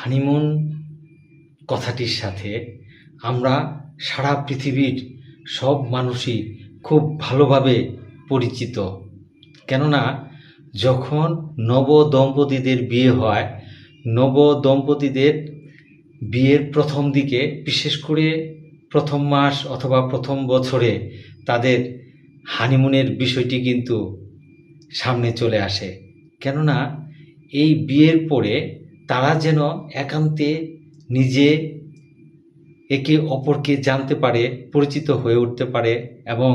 Honeymoon কথাটির সাথে আমরা সারা পৃথিবীর সব মানুষই খুব ভালোভাবে পরিচিত। কেননা যখন নব দম্পতিদের বিয়ে হয়, নব দম্পতিদের বিয়ের প্রথম দিকে, বিশেষ করে প্রথম মাস অথবা প্রথম বছরে তাদের হানিমুনের বিষয়টি কিন্তু সামনে চলে আসে। কেননা এই বিয়ের পরে তারা যেন একান্তে নিজে একে অপরকে জানতে পারে, পরিচিত হয়ে উঠতে পারে এবং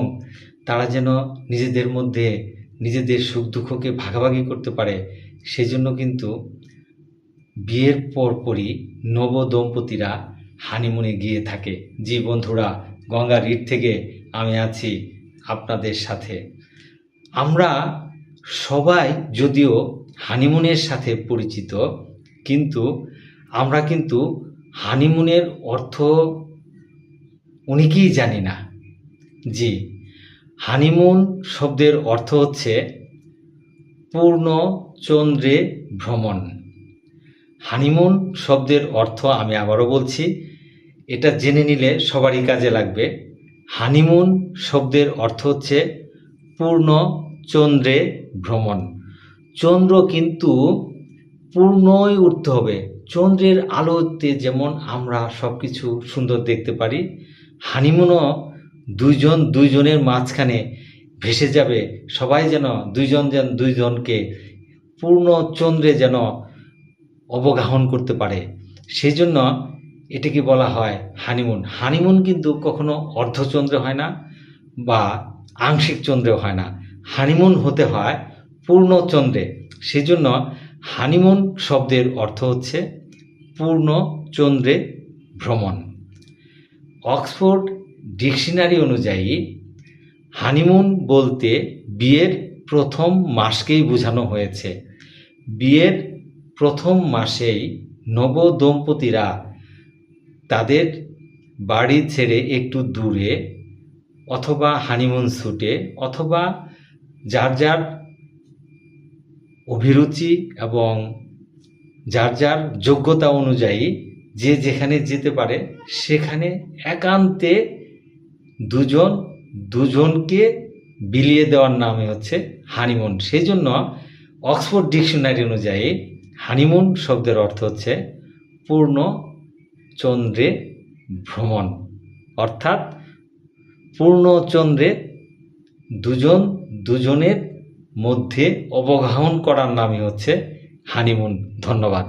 তারা যেন নিজেদের মধ্যে নিজেদের সুখ দুঃখকে ভাগাভাগি করতে পারে। সেজন্য কিন্তু বিয়ের পরপরই নব দম্পতিরা হানিমুনে গিয়ে থাকে। জি বন্ধুরা, গঙ্গার ইট থেকে আমি আছি আপনাদের সাথে। আমরা সবাই যদিও হানিমুনের সাথে পরিচিত, কিন্তু আমরা কিন্তু হানিমুনের অর্থ অনেকেই জানি না। জি, হানিমুন শব্দের অর্থ হচ্ছে পূর্ণ চন্দ্রে ভ্রমণ। হানিমুন শব্দের অর্থ আমি আবারও বলছি, এটা জেনে নিলে সবারই কাজে লাগবে। হানিমুন শব্দের অর্থ হচ্ছে পূর্ণ চন্দ্রে ভ্রমণ। চন্দ্র কিন্তু পূর্ণই উঠতে হবে। চন্দ্রের আলোতে যেমন আমরা সব কিছু সুন্দর দেখতে পারি, হানিমুনও দুইজনের মাঝখানে ভেসে যাবে। সবাই যেন দুইজনকে পূর্ণ চন্দ্রে যেন অবগাহন করতে পারে, সেই জন্য এটাকে বলা হয় হানিমুন। হানিমুন কিন্তু কখনো অর্ধচন্দ্রে হয় না বা আংশিক চন্দ্রেও হয় না, হানিমুন হতে হয় পূর্ণ চন্দ্রে। সেজন্য হানিমুন শব্দের অর্থ হচ্ছে পূর্ণ চন্দ্রে ভ্রমণ। অক্সফোর্ড ডিকশনারি অনুযায়ী হানিমুন বলতে বিয়ের প্রথম মাসকেই বোঝানো হয়েছে। বিয়ের প্রথম মাসেই নবদম্পতিরা তাদের বাড়ি ছেড়ে একটু দূরে অথবা হানিমুন স্যুটে অথবা যার যার অভিরুচি এবং যার যার যোগ্যতা অনুযায়ী যে যেখানে যেতে পারে সেখানে একান্তে দুজনকে বিলিয়ে দেওয়ার নামই হচ্ছে হানিমুন। সেই জন্য অক্সফোর্ড ডিকশনারি অনুযায়ী হানিমুন শব্দের অর্থ হচ্ছে পূর্ণ চন্দ্রে ভ্রমণ, অর্থাৎ পূর্ণ চন্দ্রে দুজনের মধ্যে অবগাহন করার নামই হচ্ছে হানিমুন। ধন্যবাদ।